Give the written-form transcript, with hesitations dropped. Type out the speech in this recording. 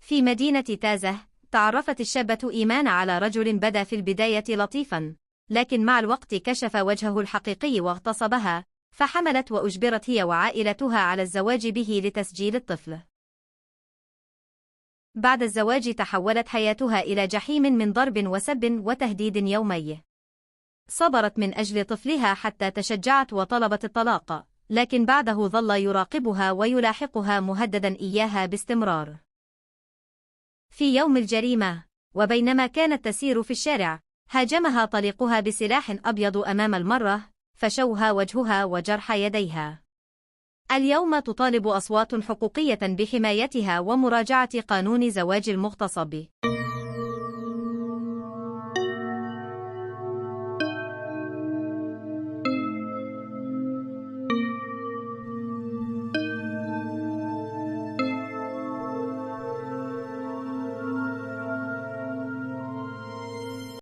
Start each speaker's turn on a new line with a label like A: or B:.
A: في مدينة تازة، تعرفت الشابة إيمان على رجل بدا في البداية لطيفاً، لكن مع الوقت كشف وجهه الحقيقي واغتصبها، فحملت وأجبرت هي وعائلتها على الزواج به لتسجيل الطفل. بعد الزواج تحولت حياتها إلى جحيم من ضرب وسب وتهديد يومي. صبرت من أجل طفلها حتى تشجعت وطلبت الطلاق، لكن بعده ظل يراقبها ويلاحقها مهددا إياها باستمرار. في يوم الجريمة، وبينما كانت تسير في الشارع، هاجمها طليقها بسلاح أبيض أمام المرة، فشوه وجهها وجرح يديها. اليوم تطالب أصوات حقوقية بحمايتها ومراجعة قانون زواج المغتصب.